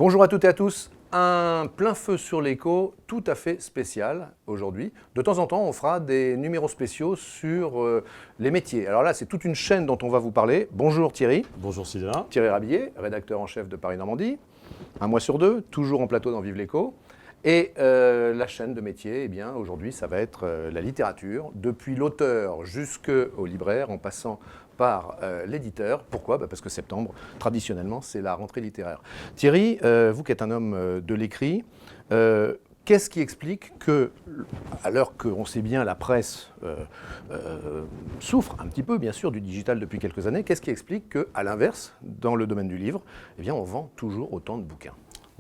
Bonjour à toutes et à tous. Un plein feu sur l'écho tout à fait spécial aujourd'hui. De temps en temps, on fera des numéros spéciaux sur les métiers. Alors là, c'est toute une chaîne dont on va vous parler. Bonjour Thierry. Bonjour Sylvain. Thierry Rabillet, rédacteur en chef de Paris-Normandie. Un mois sur deux, toujours en plateau dans Vive l'écho. Et la chaîne de métiers, eh bien, aujourd'hui, ça va être la littérature, depuis l'auteur jusqu'au libraire, en passant par l'éditeur. Pourquoi ? Parce que septembre, traditionnellement, c'est la rentrée littéraire. Thierry, vous qui êtes un homme de l'écrit, qu'est-ce qui explique que, à l'heure qu'on sait bien la presse souffre un petit peu, bien sûr, du digital depuis quelques années, qu'est-ce qui explique qu'à l'inverse, dans le domaine du livre, eh bien, on vend toujours autant de bouquins ?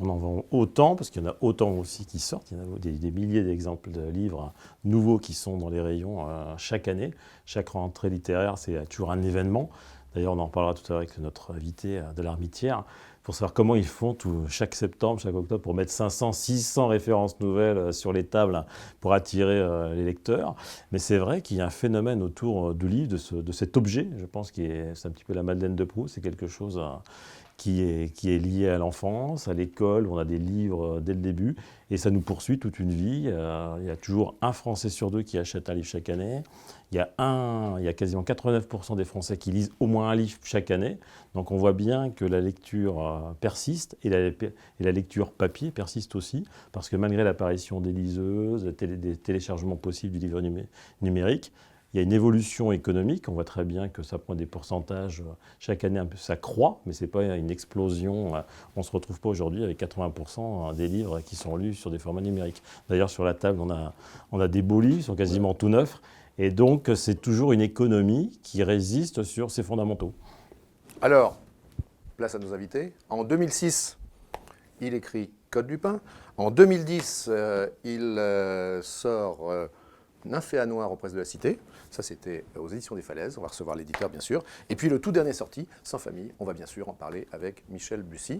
On en vend autant, parce qu'il y en a autant aussi qui sortent. Il y en a des milliers d'exemples de livres nouveaux qui sont dans les rayons chaque année. Chaque rentrée littéraire, c'est toujours un événement. D'ailleurs, on en reparlera tout à l'heure avec notre invité de l'Armitière, pour savoir comment ils font chaque septembre, chaque octobre, pour mettre 500, 600 références nouvelles sur les tables pour attirer les lecteurs. Mais c'est vrai qu'il y a un phénomène autour du livre, de cet objet, je pense, c'est un petit peu la Madeleine de Proust. C'est quelque chose qui est lié à l'enfance, à l'école, on a des livres dès le début, et ça nous poursuit toute une vie. Il y a toujours un Français sur deux qui achète un livre chaque année. Il y a quasiment 89% des Français qui lisent au moins un livre chaque année. Donc on voit bien que la lecture persiste, et la lecture papier persiste aussi, parce que malgré l'apparition des liseuses, des téléchargements possibles du livre numérique, il y a une évolution économique, on voit très bien que ça prend des pourcentages, chaque année ça croît, mais ce n'est pas une explosion. On ne se retrouve pas aujourd'hui avec 80% des livres qui sont lus sur des formats numériques. D'ailleurs, sur la table, on a des beaux livres, ils sont quasiment tout neufs, et donc c'est toujours une économie qui résiste sur ses fondamentaux. Alors, place à nos invités. En 2006, il écrit Code du pain. En 2010, il sort Nymphéa Noir aux presses de la Cité. Ça, c'était aux éditions des Falaises. On va recevoir l'éditeur, bien sûr. Et puis, le tout dernier sorti, Sans famille. On va bien sûr en parler avec Michel Bussy,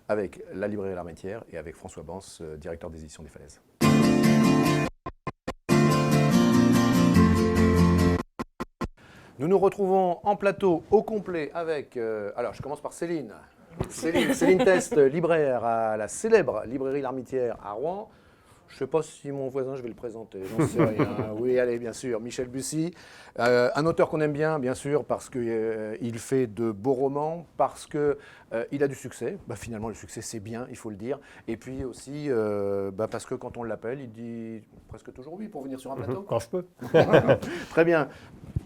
avec la librairie L'Armitière et avec François Bance, directeur des éditions des Falaises. Nous nous retrouvons en plateau au complet avec... alors, je commence par Céline. Céline Test, libraire à la célèbre librairie L'Armitière à Rouen. Je ne sais pas si mon voisin, je vais le présenter, j'en sais rien. Oui, allez, bien sûr, Michel Bussy. Un auteur qu'on aime bien sûr, parce qu'il fait de beaux romans, parce qu'il a du succès. Finalement, le succès, c'est bien, il faut le dire. Et puis aussi, parce que quand on l'appelle, il dit presque toujours oui pour venir sur un plateau. Quand je peux. Très bien.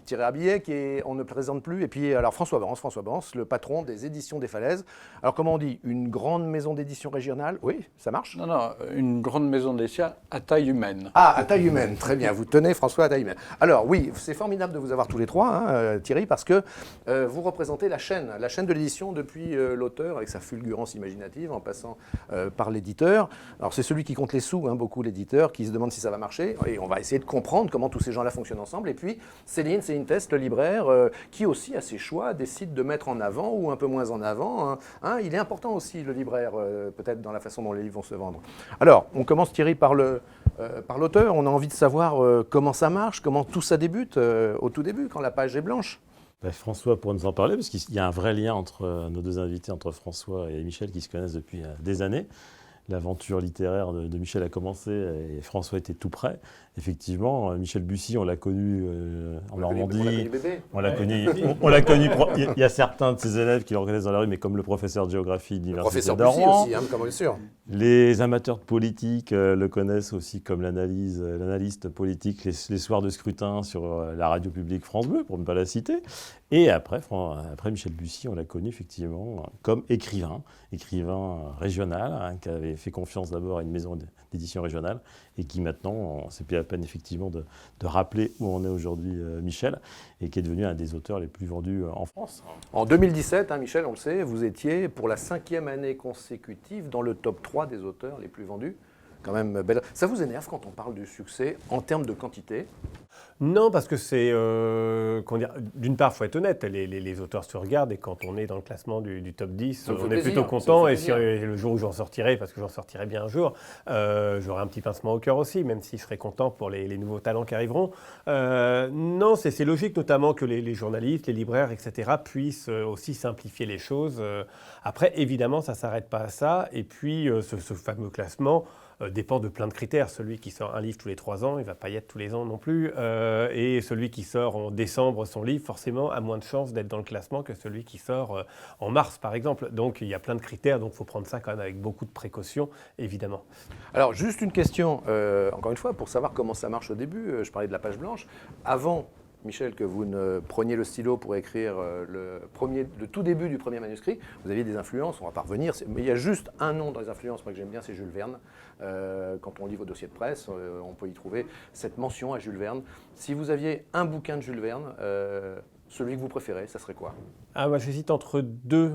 Thierry Rabillet, on ne présente plus. Et puis, alors, François Bance, le patron des éditions des Falaises. Alors, comment on dit ? Une grande maison d'édition régionale ? Oui, ça marche ? Non, une grande maison d'édition à taille humaine. Ah, à taille humaine, très bien. Vous tenez, François, à taille humaine. Alors, oui, c'est formidable de vous avoir tous les trois, Thierry, parce que vous représentez la chaîne de l'édition depuis l'auteur, avec sa fulgurance imaginative, en passant par l'éditeur. Alors, c'est celui qui compte les sous, beaucoup l'éditeur, qui se demande si ça va marcher. Et on va essayer de comprendre comment tous ces gens-là fonctionnent ensemble. Et puis, Céline Test, le libraire, qui aussi, à ses choix, décide de mettre en avant ou un peu moins en avant. Il est important aussi, le libraire, peut-être dans la façon dont les livres vont se vendre. Alors, on commence, Thierry, par l'auteur. On a envie de savoir comment ça marche, comment tout ça débute au tout début, quand la page est blanche. François pourra nous en parler, parce qu'il y a un vrai lien entre nos deux invités, entre François et Michel, qui se connaissent depuis des années. L'aventure littéraire de Michel a commencé et François était tout près. Effectivement, Michel Bussy, on l'a connu en Normandie. On l'a connu. Il y a certains de ses élèves qui le reconnaissent dans la rue, mais comme le professeur de géographie de l'Université de Rouen. Le professeur Bussy aussi, comme bien sûr. Les amateurs de politique le connaissent aussi comme l'analyste politique, les soirs de scrutin sur la radio publique France Bleu, pour ne pas la citer. Et après Michel Bussy, on l'a connu effectivement comme écrivain régional, qui avait fait confiance d'abord à une maison d'édition régionale et qui maintenant, c'est plus la peine effectivement de rappeler où on est aujourd'hui Michel, et qui est devenu un des auteurs les plus vendus en France. En 2017, Michel, on le sait, vous étiez pour la 5e année consécutive dans le top 3 des auteurs les plus vendus. Quand même belle. Ça vous énerve quand on parle du succès en termes de quantité ? Non, parce que c'est... d'une part, il faut être honnête, les auteurs se regardent et quand on est dans le classement du top 10, on est plutôt content. Et si le jour où j'en sortirai, parce que j'en sortirai bien un jour, j'aurai un petit pincement au cœur aussi, même si je serai content pour les nouveaux talents qui arriveront. Non, c'est logique notamment que les journalistes, les libraires, etc. puissent aussi simplifier les choses. Après, évidemment, ça ne s'arrête pas à ça. Et puis, ce fameux classement dépend de plein de critères. Celui qui sort un livre tous les 3 ans, il ne va pas y être tous les ans non plus. Et celui qui sort en décembre son livre, forcément, a moins de chances d'être dans le classement que celui qui sort en mars, par exemple. Donc, il y a plein de critères. Donc, il faut prendre ça quand même avec beaucoup de précautions, évidemment. Alors, juste une question, encore une fois, pour savoir comment ça marche au début. Je parlais de la page blanche. Avant, Michel, que vous ne preniez le stylo pour écrire le tout début du premier manuscrit, vous aviez des influences, on ne va pas revenir, mais il y a juste un nom dans les influences, moi que j'aime bien, c'est Jules Verne. Quand on lit vos dossiers de presse, on peut y trouver cette mention à Jules Verne. Si vous aviez un bouquin de Jules Verne, celui que vous préférez, ça serait quoi ? Moi, j'hésite entre deux.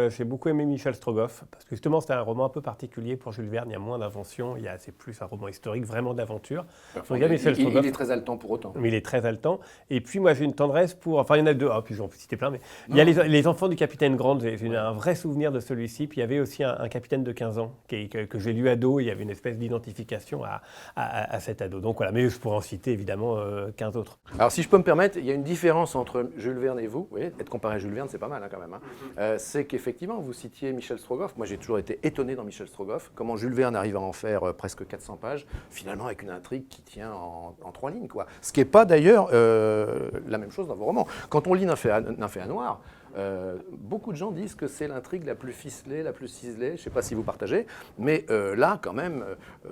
J'ai beaucoup aimé Michel Strogoff, parce que justement, c'était un roman un peu particulier pour Jules Verne. Il y a moins d'invention, c'est plus un roman historique, vraiment d'aventure. Il est très haletant pour autant. Mais il est très haletant. Et puis, moi, j'ai une tendresse pour... Enfin, il y en a deux. Puis j'en peux citer plein. Mais il y a les enfants du capitaine Grant. J'ai un vrai souvenir de celui-ci. Puis il y avait aussi un capitaine de 15 ans que j'ai lu ado. Il y avait une espèce d'identification à cet ado. Donc voilà, mais je pourrais en citer évidemment 15 autres. Alors, si je peux me permettre, il y a une différence entre Jules Verne et vous. Vous voyez, être comparé à Jules Verne, c'est pas mal quand même. C'est qu'effectivement, vous citiez Michel Strogoff. Moi, j'ai toujours été étonné dans Michel Strogoff. Comment Jules Verne arrive à en faire presque 400 pages, finalement avec une intrigue qui tient en 3 lignes, quoi. Ce qui n'est pas d'ailleurs la même chose dans vos romans. Quand on lit Nymphéa Noire, beaucoup de gens disent que c'est l'intrigue la plus ficelée, la plus ciselée. Je ne sais pas si vous partagez, mais là, quand même,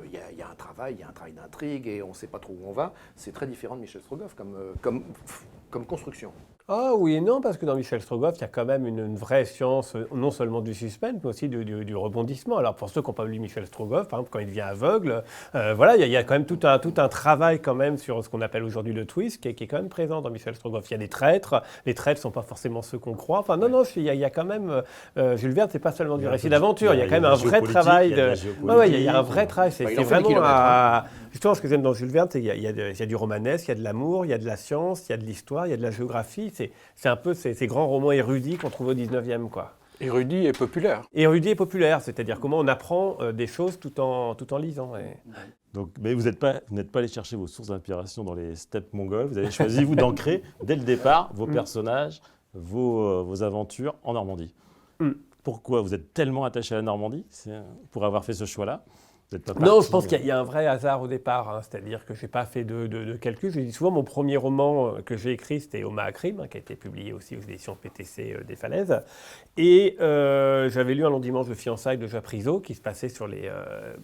il y a un travail d'intrigue et on ne sait pas trop où on va. C'est très différent de Michel Strogoff comme construction. Ah oui et non, parce que dans Michel Strogoff, il y a quand même une vraie science, non seulement du suspense, mais aussi du rebondissement. Alors pour ceux qui n'ont pas lu Michel Strogoff, par exemple, quand il devient aveugle, voilà, il y a quand même tout un travail quand même sur ce qu'on appelle aujourd'hui le twist, qui est quand même présent dans Michel Strogoff. Il y a des traîtres, les traîtres ne sont pas forcément ceux qu'on croit. Enfin non, il y a quand même, Jules Verne, c'est pas seulement du récit d'aventure, il y a quand même un vrai travail. Il y a un vrai travail, c'est vraiment justement, ce que j'aime dans Jules Verne, c'est qu'il y a du romanesque, il y a de l'amour, il y a de la science, il y a de l'histoire, il y a de la géographie. C'est un peu ces grands romans érudits qu'on trouve au 19e, quoi. Érudit et populaire. Érudit et populaire, c'est-à-dire comment on apprend des choses tout en lisant. Donc, mais vous n'êtes pas allé chercher vos sources d'inspiration dans les steppes mongoles. Vous avez choisi, vous, d'ancrer dès le départ vos personnages, vos aventures en Normandie. Pourquoi vous êtes tellement attaché à la Normandie pour avoir fait ce choix-là? Non, je pense qu'il y a un vrai hasard au départ, c'est-à-dire que je n'ai pas fait de calcul. Je dis souvent, mon premier roman que j'ai écrit, c'était Homa à crime, qui a été publié aussi aux éditions PTC des Falaises. Et j'avais lu Un long dimanche de fiançailles de Japrisot, qui se passait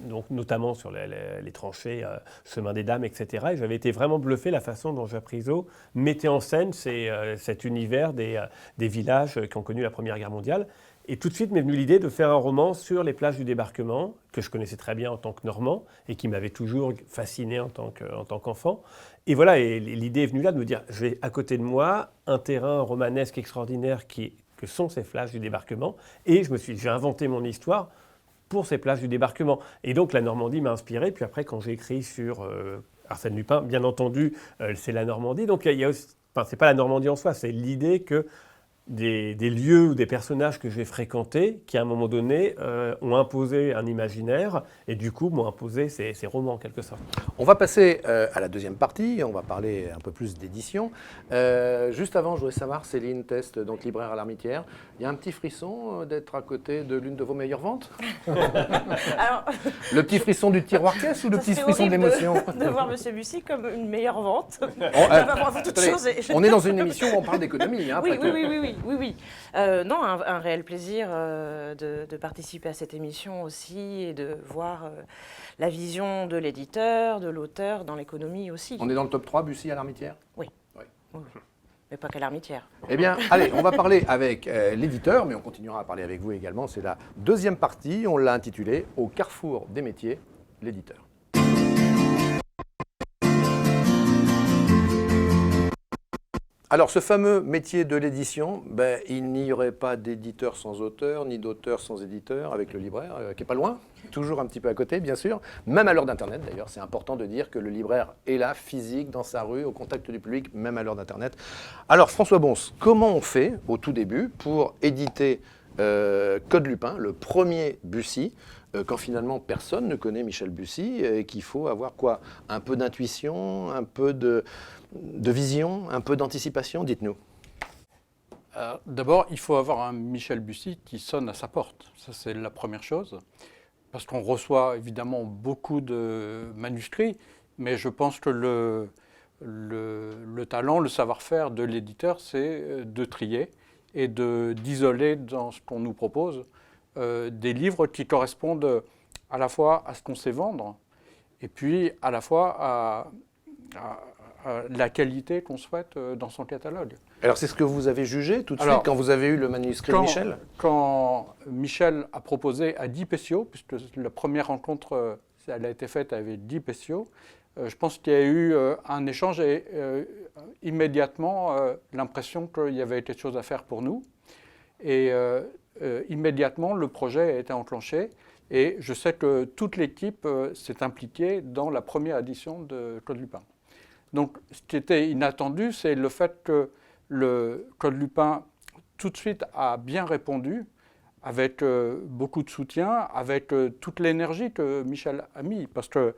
donc notamment sur les tranchées, Chemin des Dames, etc. Et j'avais été vraiment bluffé la façon dont Japrisot mettait en scène cet univers des villages qui ont connu la Première Guerre mondiale. Et tout de suite m'est venue l'idée de faire un roman sur les plages du débarquement, que je connaissais très bien en tant que Normand et qui m'avait toujours fasciné en tant qu'enfant. Et voilà, et l'idée est venue là de me dire, j'ai à côté de moi un terrain romanesque extraordinaire que sont ces plages du débarquement, et j'ai inventé mon histoire pour ces plages du débarquement. Et donc la Normandie m'a inspiré, puis après quand j'ai écrit sur Arsène Lupin, bien entendu, c'est la Normandie. Donc c'est pas la Normandie en soi, c'est l'idée que des lieux ou des personnages que j'ai fréquentés qui, à un moment donné, ont imposé un imaginaire et du coup m'ont imposé ces romans en quelque sorte. On va passer à la deuxième partie, on va parler un peu plus d'édition. Juste avant, je voudrais savoir, Céline Teste, donc libraire à l'Armitière, il y a un petit frisson d'être à côté de l'une de vos meilleures ventes? Alors, le petit frisson du tiroir caisse ou le petit frisson de l'émotion? de voir Monsieur Bussy comme une meilleure vente. On est dans une émission où on parle d'économie. Oui. Non, un réel plaisir de participer à cette émission aussi et de voir la vision de l'éditeur, de l'auteur dans l'économie aussi. On est dans le top 3, Bussy à l'Armitière? Oui. Mais pas qu'à l'Armitière. Eh bien, allez, on va parler avec l'éditeur, mais on continuera à parler avec vous également. C'est la deuxième partie, on l'a intitulée « Au carrefour des métiers, l'éditeur ». Alors, ce fameux métier de l'édition, il n'y aurait pas d'éditeur sans auteur, ni d'auteur sans éditeur, avec le libraire, qui n'est pas loin, toujours un petit peu à côté, bien sûr. Même à l'heure d'Internet, d'ailleurs, c'est important de dire que le libraire est là, physique, dans sa rue, au contact du public, même à l'heure d'Internet. Alors, François Bons, comment on fait, au tout début, pour éditer Code Lupin, le premier Bussy, quand finalement personne ne connaît Michel Bussy, et qu'il faut avoir quoi? Un peu d'intuition, un peu de vision, un peu d'anticipation, dites-nous. D'abord, il faut avoir un Michel Bussy qui sonne à sa porte. Ça, c'est la première chose. Parce qu'on reçoit évidemment beaucoup de manuscrits, mais je pense que le talent, le savoir-faire de l'éditeur, c'est de trier et d'isoler dans ce qu'on nous propose des livres qui correspondent à la fois à ce qu'on sait vendre et puis à la fois à la qualité qu'on souhaite dans son catalogue. Alors c'est ce que vous avez jugé tout de suite quand vous avez eu le manuscrit de Michel? Quand Michel a proposé à Guy Pessiot, puisque la première rencontre elle a été faite avec Guy Pessiot, je pense qu'il y a eu un échange et immédiatement l'impression qu'il y avait quelque chose à faire pour nous. Et immédiatement, le projet a été enclenché. Et je sais que toute l'équipe s'est impliquée dans la première édition de Code Lupin. Donc, ce qui était inattendu, c'est le fait que le Code Lupin, tout de suite, a bien répondu, avec beaucoup de soutien, avec toute l'énergie que Michel a mis. Parce que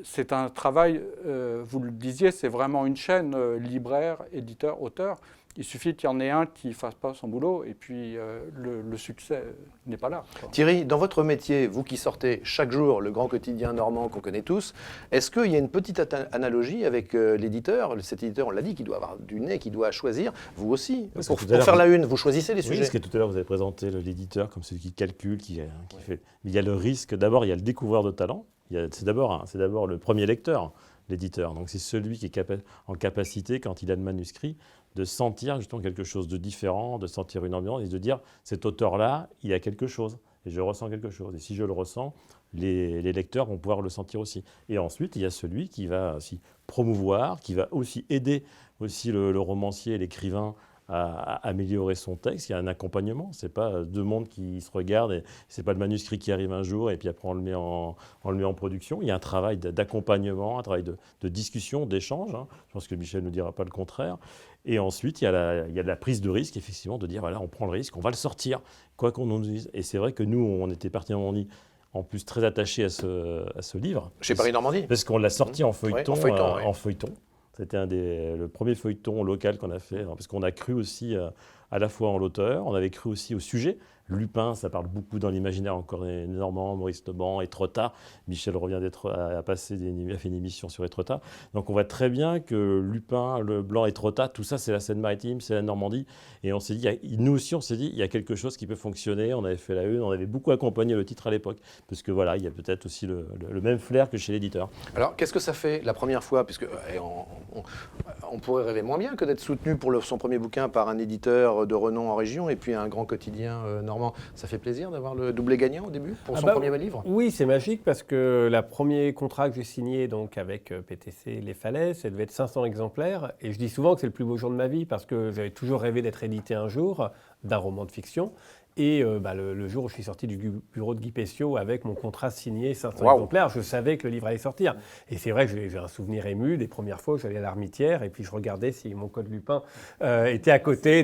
c'est un travail, vous le disiez, c'est vraiment une chaîne libraire, éditeur, auteur. Il suffit qu'il y en ait un qui ne fasse pas son boulot et puis le succès n'est pas là, quoi. Thierry, dans votre métier, vous qui sortez chaque jour le grand quotidien normand qu'on connaît tous, est-ce qu'il y a une petite analogie avec l'éditeur? Cet éditeur, on l'a dit, qui doit avoir du nez, qui doit choisir. Vous aussi, pour faire la une, vous choisissez les sujets. Parce que tout à l'heure, vous avez présenté l'éditeur comme celui qui calcule, qui fait. Il y a le risque, d'abord, il y a le découvreur de talent. C'est d'abord le premier lecteur, l'éditeur. Donc c'est celui qui est en capacité, quand il a le manuscrit, de sentir justement quelque chose de différent, de sentir une ambiance et de dire cet auteur-là, il a quelque chose et je ressens quelque chose. Et si je le ressens, les lecteurs vont pouvoir le sentir aussi. Et ensuite, il y a celui qui va aussi promouvoir, qui va aussi aider aussi le romancier et l'écrivain à améliorer son texte. Il y a un accompagnement. Ce n'est pas deux mondes qui se regardent et ce n'est pas le manuscrit qui arrive un jour et puis après on le met en production. Il y a un travail d'accompagnement, un travail de discussion, d'échange. Je pense que Michel ne dira pas le contraire. Et ensuite, il y a de la prise de risque, effectivement, de dire voilà, on prend le risque, on va le sortir, quoi qu'on nous dise. Et c'est vrai que nous, on était partis en Normandie, en plus très attachés à ce livre. Chez Paris-Normandie. Parce qu'on l'a sorti en feuilleton. Ouais, en feuilleton. C'était le premier feuilleton local qu'on a fait, parce qu'on a cru aussi à la fois en l'auteur, on avait cru aussi au sujet. Lupin, ça parle beaucoup dans l'imaginaire encore énormément, Maurice Leblanc, Étretat. Michel revient a fait une émission sur Étretat. Donc on voit très bien que Lupin, Leblanc, Étretat, tout ça c'est la Seine-Maritime, c'est la Normandie. Et on s'est dit, nous aussi on s'est dit, il y a quelque chose qui peut fonctionner. On avait fait la une, on avait beaucoup accompagné le titre à l'époque. Parce que voilà, il y a peut-être aussi le même flair que chez l'éditeur. Alors qu'est-ce que ça fait la première fois? Puisque on pourrait rêver moins bien que d'être soutenu pour son premier bouquin par un éditeur de renom en région et puis un grand quotidien normand. Ça fait plaisir d'avoir le doublé gagnant au début pour son premier livre? Oui, c'est magique parce que le premier contrat que j'ai signé donc, avec PTC Les Falaises, ça devait être 500 exemplaires. Et je dis souvent que c'est le plus beau jour de ma vie parce que j'avais toujours rêvé d'être édité un jour d'un roman de fiction. Et le jour où je suis sorti du bureau de Guy Pessiot avec mon contrat signé 500 exemplaires, je savais que le livre allait sortir. Et c'est vrai que j'ai un souvenir ému des premières fois où j'allais à l'Armitière et puis je regardais si mon Code Lupin était à côté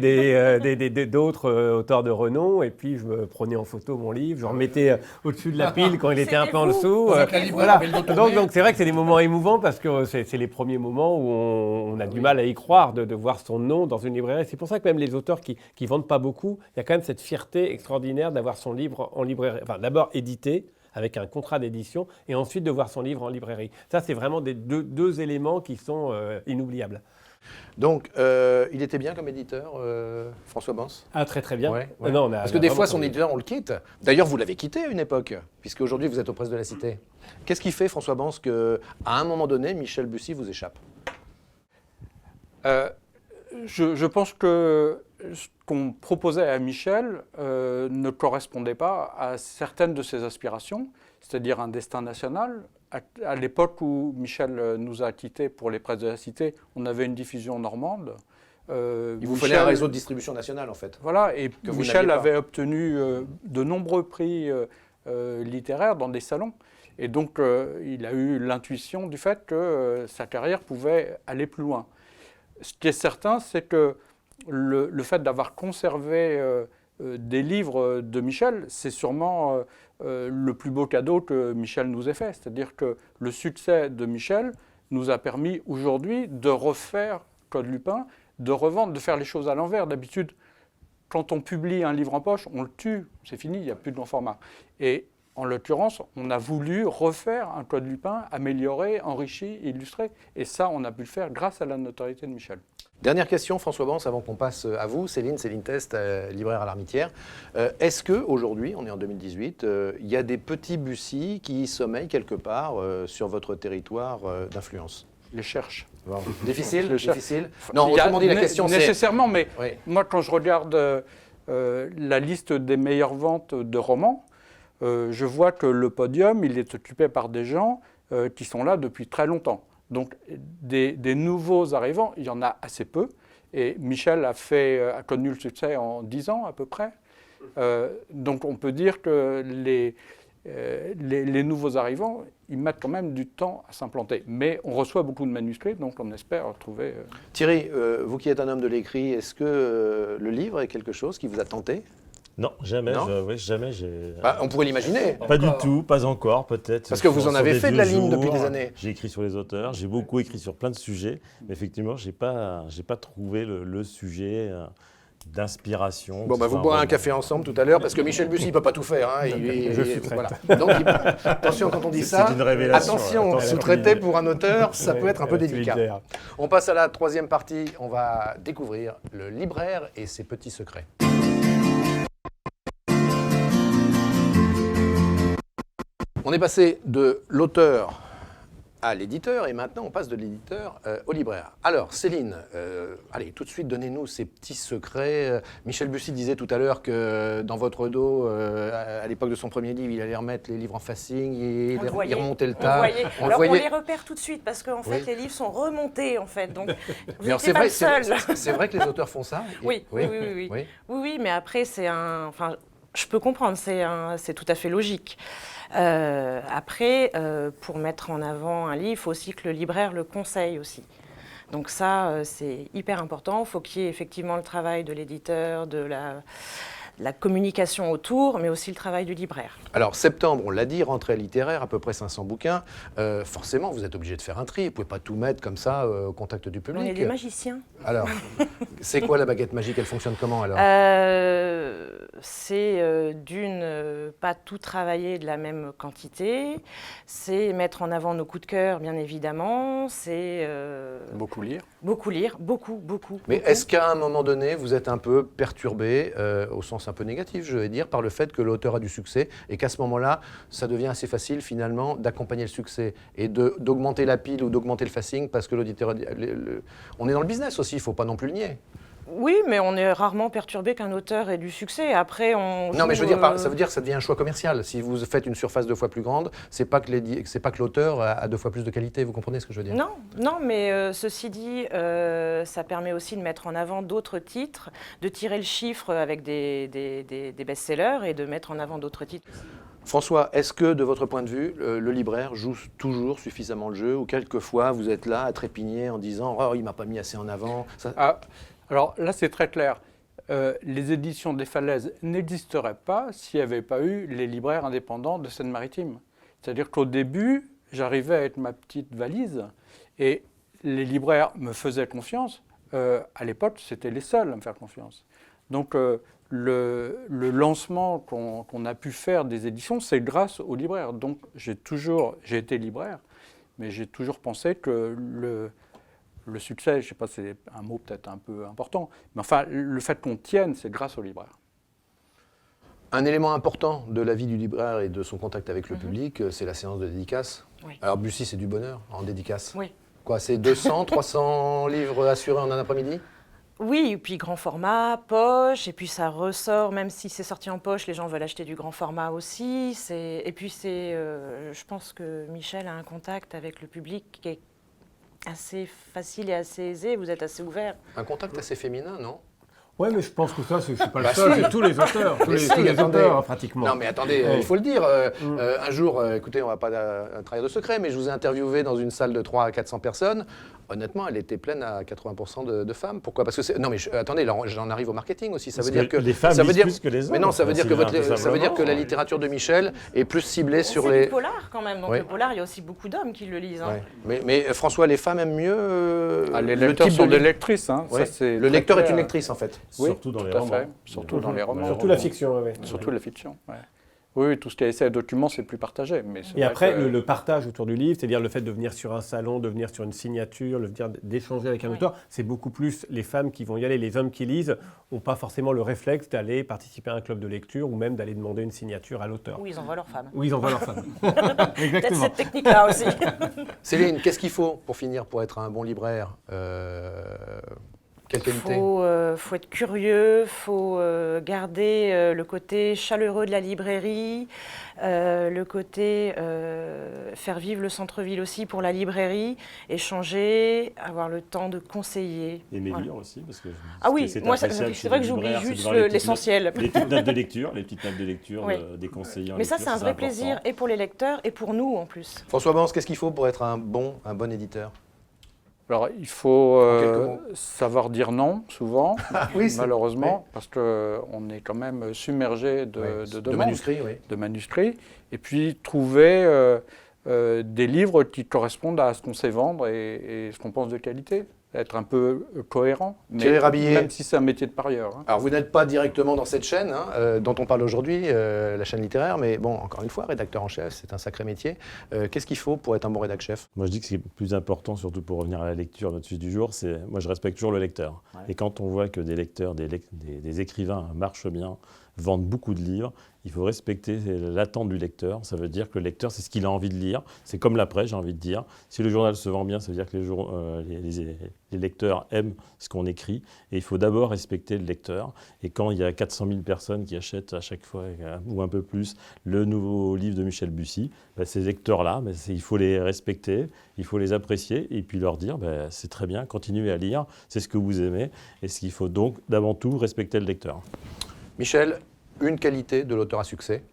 d'autres auteurs de renom. Et puis je me prenais en photo mon livre, je remettais au-dessus de la pile quand il était un peu en dessous. Voilà. Donc c'est vrai que c'est des moments émouvants parce que c'est les premiers moments où on a du mal à y croire de voir son nom dans une librairie. C'est pour ça que même les auteurs qui vendent pas beaucoup, il y a quand même cette fierté extraordinaire d'avoir son livre en librairie, enfin d'abord édité avec un contrat d'édition et ensuite de voir son livre en librairie. Ça, c'est vraiment deux éléments qui sont inoubliables. Donc, il était bien comme éditeur, François Bons? Ah, très très bien. Ouais. Non, parce que des fois, son éditeur, on le quitte. D'ailleurs, vous l'avez quitté à une époque, puisque aujourd'hui vous êtes aux Presses de la Cité. Qu'est-ce qui fait, François Bons, qu'à un moment donné, Michel Bussy vous échappe? Je pense que ce qu'on proposait à Michel ne correspondait pas à certaines de ses aspirations, c'est-à-dire un destin national, à l'époque où Michel nous a quittés pour les presses de la Cité, on avait une diffusion normande. Il vous fallait un réseau de distribution nationale, en fait. Voilà, et que vous Michel n'aviez pas. avait obtenu de nombreux prix littéraires dans des salons. Et donc, il a eu l'intuition du fait que sa carrière pouvait aller plus loin. Ce qui est certain, c'est que le fait d'avoir conservé des livres de Michel, c'est sûrement le plus beau cadeau que Michel nous ait fait. C'est-à-dire que le succès de Michel nous a permis aujourd'hui de refaire Claude Lupin, de revendre, de faire les choses à l'envers. D'habitude, quand on publie un livre en poche, on le tue, c'est fini, il n'y a plus de long format. Et en l'occurrence, on a voulu refaire un Claude Lupin amélioré, enrichi, illustré. Et ça, on a pu le faire grâce à la notoriété de Michel. Dernière question, François Bans, avant qu'on passe à vous. Céline Test, libraire à l'Armitière. Est-ce qu'aujourd'hui, on est en 2018, il y a des petits Bussy qui sommeillent quelque part sur votre territoire d'influence? Je les cherche. Bon. Difficile, Je cherche. difficile. Non, autrement dit, la question c'est... Nécessairement, mais Oui. moi, quand je regarde la liste des meilleures ventes de romans, je vois que le podium, il est occupé par des gens qui sont là depuis très longtemps. Donc, des nouveaux arrivants, il y en a assez peu. Et Michel a connu le succès en 10 ans à peu près. Donc, on peut dire que les nouveaux arrivants, ils mettent quand même du temps à s'implanter. Mais on reçoit beaucoup de manuscrits, donc on espère retrouver... Thierry, vous qui êtes un homme de l'écrit, est-ce que le livre est quelque chose qui vous a tenté? Non, jamais. Non Oui, jamais. On pourrait l'imaginer. Pas du tout, pas encore, peut-être. Parce que vous en sur avez des fait de la vieux ligne depuis jours. des années. J'ai écrit sur les auteurs, j'ai beaucoup écrit sur plein de sujets, mais effectivement, j'ai pas trouvé le sujet d'inspiration. Bon, vous boirez un café ensemble tout à l'heure, parce que Michel Bussy, il ne peut pas tout faire. Hein. Je sous-traite. Voilà. Donc, attention quand on dit ça. C'est une révélation. Attention, sous-traiter pour un auteur, ça peut être un peu délicat. Légère. On passe à la troisième partie. On va découvrir le libraire et ses petits secrets. On est passé de l'auteur à l'éditeur et maintenant on passe de l'éditeur au libraire. Alors Céline, allez tout de suite donnez-nous ces petits secrets. Michel Bussy disait tout à l'heure que dans votre dos, à l'époque de son premier livre, il allait remettre les livres en facing et il remontait le tas. On le voyait. On les repère tout de suite parce qu'en fait les livres sont remontés en fait. Donc vous n'êtes pas le seul. C'est vrai que les auteurs font ça. Oui, mais après c'est un... Enfin, je peux comprendre, c'est tout à fait logique. Après, pour mettre en avant un livre, il faut aussi que le libraire le conseille aussi. Donc ça, c'est hyper important. Il faut qu'il y ait effectivement le travail de l'éditeur, de la communication autour, mais aussi le travail du libraire. Alors, septembre, on l'a dit, rentrée littéraire, à peu près 500 bouquins. Forcément, vous êtes obligé de faire un tri. Vous ne pouvez pas tout mettre comme ça au contact du public. On est des magiciens. Alors, c'est quoi la baguette magique? Elle fonctionne comment alors? C'est d'une, pas tout travailler de la même quantité. C'est mettre en avant nos coups de cœur, bien évidemment. C'est... Beaucoup lire. Beaucoup lire, beaucoup. Mais est-ce qu'à un moment donné, vous êtes un peu perturbé, au sens un peu négatif, je vais dire, par le fait que l'auteur a du succès et qu'à ce moment-là, ça devient assez facile finalement d'accompagner le succès et d'augmenter la pile ou d'augmenter le facing parce que l'auditeur... On est dans le business aussi, il ne faut pas non plus le nier. Oui, mais on est rarement perturbé qu'un auteur ait du succès. Après, on... Non, mais je veux dire, ça veut dire que ça devient un choix commercial. Si vous faites une surface 2 fois plus grande, c'est pas que l'auteur a 2 fois plus de qualité. Vous comprenez ce que je veux dire? Non, mais ceci dit, ça permet aussi de mettre en avant d'autres titres, de tirer le chiffre avec des best-sellers et de mettre en avant d'autres titres. François, est-ce que, de votre point de vue, le libraire joue toujours suffisamment le jeu ou quelquefois vous êtes là à trépigner en disant « Oh, il ne m'a pas mis assez en avant » Alors là, c'est très clair. Les éditions des Falaises n'existeraient pas s'il n'y avait pas eu les libraires indépendants de Seine-Maritime. C'est-à-dire qu'au début, j'arrivais avec ma petite valise et les libraires me faisaient confiance. À l'époque, c'était les seuls à me faire confiance. Donc, le lancement qu'on a pu faire des éditions, c'est grâce aux libraires. Donc, j'ai été libraire, mais j'ai toujours pensé que le succès, je ne sais pas, c'est un mot peut-être un peu important, mais enfin, le fait qu'on tienne, c'est grâce aux libraires. Un élément important de la vie du libraire et de son contact avec le public, c'est la séance de dédicace. Oui. Alors, Bussy, c'est du bonheur en dédicace. Oui. Quoi, c'est 200, 300 livres assurés en un après-midi? Oui, et puis grand format, poche, et puis ça ressort, même si c'est sorti en poche, les gens veulent acheter du grand format aussi. Et puis je pense que Michel a un contact avec le public qui est assez facile et assez aisé, vous êtes assez ouvert. Un contact assez féminin, non? Oui, mais je pense que ça, je ne suis pas le Bah, seul, si. c'est tous les auteurs, tous les auteurs, hein, pratiquement. Non mais attendez, Ouais. il faut le dire, un jour, écoutez, on ne va pas trahir de secret, mais je vous ai interviewé dans une salle de 300 à 400 personnes. Honnêtement, elle était pleine à 80% de femmes. Pourquoi? Parce que non mais attendez, là, j'en arrive au marketing aussi. Ça Parce veut dire que les femmes ça veut lisent dire, plus que les hommes. mais non, ça veut dire que Sylvain, ça veut dire que la simplement. littérature de Michel est plus ciblée sur C'est les. du polar quand même, donc Oui. le polar, il y a aussi beaucoup d'hommes qui le lisent. Hein. Ouais. Mais François, les femmes aiment mieux Les le lecteurs type sont de des lectrices. Hein. Ouais. Ça, c'est Le très lecteur est clair. une lectrice en fait. Oui, Surtout dans tout les à romans. fait. Surtout dans les romans. Surtout la fiction, oui. Surtout la fiction. Ouais. Oui, tout ce qui est essai et document, c'est plus partagé. Mais c'est Et vrai après, que- le partage autour du livre, c'est-à-dire le fait de venir sur un salon, de venir sur une signature, d'échanger avec un Oui. auteur, c'est beaucoup plus les femmes qui vont y aller. Les hommes qui lisent n'ont pas forcément le réflexe d'aller participer à un club de lecture ou même d'aller demander une signature à l'auteur. Où ils envoient leurs femmes. Oui, ils envoient leurs femmes. Peut-être Exactement. cette technique-là aussi. Céline, qu'est-ce qu'il faut pour finir pour être un bon libraire? Quelle Il qualité? faut être curieux, il faut garder le côté chaleureux de la librairie, le côté faire vivre le centre-ville aussi pour la librairie, échanger, avoir le temps de conseiller. Aimer Voilà. lire aussi, parce que Ah oui, c'est moi appréciable c'est chez vrai les que j'oublie libraires, c'est de juste voir les petites l'essentiel. notes- Les petites notes de lecture, Oui. des conseillers en Mais ça lecture, c'est un vrai important. plaisir et pour les lecteurs et pour nous en plus. François Bance, qu'est-ce qu'il faut pour être un bon éditeur? Alors, il faut En quelques mots. savoir dire non, souvent, Oui, malheureusement, parce qu'on est quand même submergé de de demandes, manuscrits, oui. de manuscrits. Et puis, trouver des livres qui correspondent à ce qu'on sait vendre et ce qu'on pense de qualité. Être un peu cohérent, Thierry Rabillet. même si c'est un métier de parieur. Hein. Alors, vous n'êtes pas directement dans cette chaîne dont on parle aujourd'hui, la chaîne littéraire, mais bon, encore une fois, rédacteur en chef, c'est un sacré métier. Qu'est-ce qu'il faut pour être un bon rédacteur chef? Moi, je dis que ce qui est plus important, surtout pour revenir à la lecture, notre sujet du jour, c'est moi, je respecte toujours le lecteur. Ouais. Et quand on voit que des lecteurs, des écrivains marchent bien, vendent beaucoup de livres, il faut respecter l'attente du lecteur. Ça veut dire que le lecteur, c'est ce qu'il a envie de lire. C'est comme la presse, j'ai envie de dire. Si le journal se vend bien, ça veut dire que les lecteurs aiment ce qu'on écrit. Et il faut d'abord respecter le lecteur. Et quand il y a 400 000 personnes qui achètent à chaque fois, ou un peu plus, le nouveau livre de Michel Bussy, ces lecteurs-là, il faut les respecter, il faut les apprécier et puis leur dire c'est très bien, continuez à lire, c'est ce que vous aimez. Et ce qu'il faut donc, d'avant tout, respecter le lecteur. Michel, une qualité de l'auteur à succès?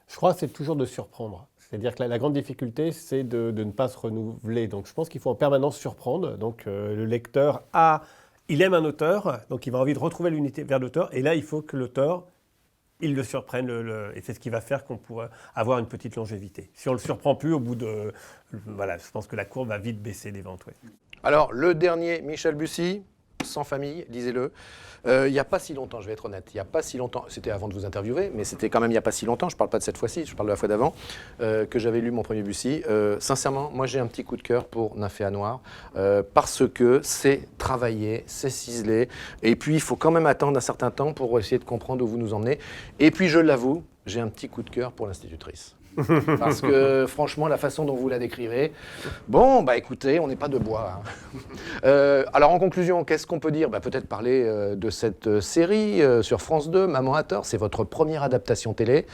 Je crois que c'est toujours de surprendre. C'est-à-dire que la grande difficulté, c'est de ne pas se renouveler. Donc je pense qu'il faut en permanence surprendre. Donc le lecteur il aime un auteur, donc il va envie de retrouver l'unité vers l'auteur. Et là, il faut que l'auteur, il le surprenne. Et c'est ce qui va faire qu'on pourra avoir une petite longévité. Si on ne le surprend plus, au bout de... Voilà, je pense que la courbe va vite baisser des ventes. Ouais. Alors, le dernier, Michel Bussy, Sans famille, lisez-le. Il n'y a pas si longtemps, je vais être honnête, il n'y a pas si longtemps, c'était avant de vous interviewer, mais c'était quand même il n'y a pas si longtemps, je ne parle pas de cette fois-ci, je parle de la fois d'avant, que j'avais lu mon premier Bussy. Sincèrement, moi j'ai un petit coup de cœur pour Nymphéa Noire, parce que c'est travaillé, c'est ciselé, et puis il faut quand même attendre un certain temps pour essayer de comprendre où vous nous emmenez. Et puis je l'avoue, j'ai un petit coup de cœur pour l'institutrice. Parce que franchement, la façon dont vous la décrivez, bon, bah écoutez, on n'est pas de bois. Hein. Alors en conclusion, qu'est-ce qu'on peut dire? Peut-être parler de cette série sur France 2, Maman a tort. C'est votre première adaptation télé.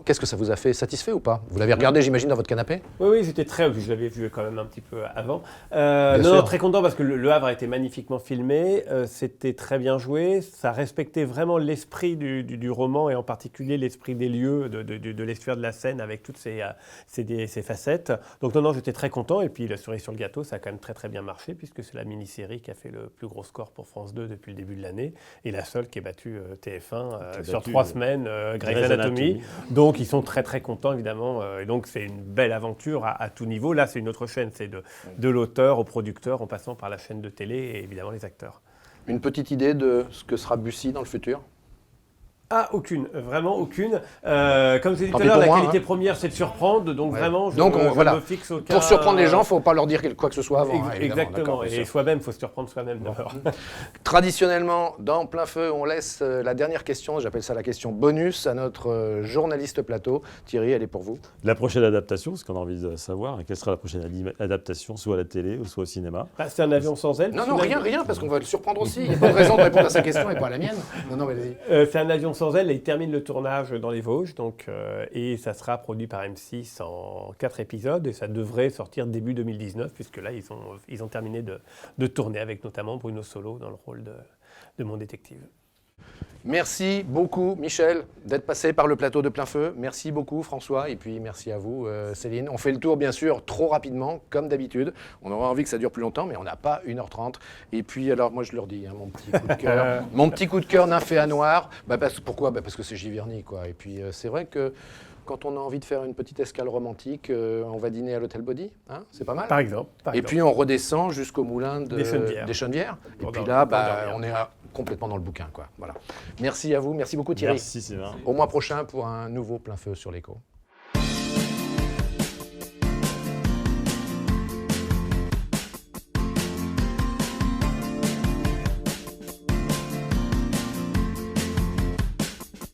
Qu'est-ce que ça vous a fait? Satisfait ou pas? Vous l'avez regardé, j'imagine, dans votre canapé? Oui, j'étais je l'avais vu quand même un petit peu avant. sûr. Non, très content parce que le Havre a été magnifiquement filmé, c'était très bien joué, ça respectait vraiment l'esprit du roman et en particulier l'esprit des lieux, de l'estuaire de la Seine avec toutes ces facettes. Donc non, j'étais très content et puis la cerise sur le gâteau, ça a quand même très très bien marché puisque c'est la mini-série qui a fait le plus gros score pour France 2 depuis le début de l'année et la seule qui a battu TF1 sur 3 semaines, Grey's Anatomy. Donc ils sont très très contents évidemment et donc c'est une belle aventure à tout niveau. Là c'est une autre chaîne, c'est de l'auteur au producteur en passant par la chaîne de télé et évidemment les acteurs. Une petite idée de ce que sera Bussy dans le futur? Ah, aucune, vraiment aucune. Comme je l'ai dit Tant tout à pis l'heure, pour la moi, qualité première, c'est de surprendre. Donc Ouais. vraiment, je Donc, voilà. me fixe au cas... Pour surprendre les gens, il ne faut pas leur dire quoi que ce soit avant. hein, évidemment, Exactement, d'accord, bien et sûr. soi-même, il faut se surprendre soi-même d'abord. Traditionnellement, dans Plein Feu, on laisse la dernière question, j'appelle ça la question bonus, à notre journaliste plateau. Thierry, elle est pour vous. La prochaine adaptation, ce qu'on a envie de savoir, quelle sera la prochaine adaptation, soit à la télé ou soit au cinéma. Ah, c'est un avion sans aile. Non, rien, parce qu'on va le surprendre aussi. Il n'y a pas de raison de répondre à sa question et pas à la mienne. Non, vas-y. C'est un avion sans aile et il termine le tournage dans les Vosges. Et ça sera produit par M6 en 4 épisodes. Et ça devrait sortir début 2019, puisque là, ils ont terminé de tourner avec notamment Bruno Solo dans le rôle de mon détective. Merci beaucoup, Michel, d'être passé par le plateau de Plein Feu. Merci beaucoup, François. Et puis, merci à vous, Céline. On fait le tour, bien sûr, trop rapidement, comme d'habitude. On aurait envie que ça dure plus longtemps, mais on n'a pas 1h30. Et puis, alors, moi, je leur dis, hein, mon petit coup de cœur. Mon petit coup de cœur nymphéa noir. Pourquoi ? Parce que c'est Giverny, quoi. Et puis, c'est vrai que quand on a envie de faire une petite escale romantique, on va dîner à l'Hôtel Body. Hein, c'est pas mal. Par exemple. Et puis, on redescend jusqu'au moulin des Chenevières. Et puis là, on est complètement dans le bouquin, quoi. Voilà. Merci à vous. Merci beaucoup, Thierry. Merci, Sylvain. Au mois prochain pour un nouveau Plein Feu sur l'écho.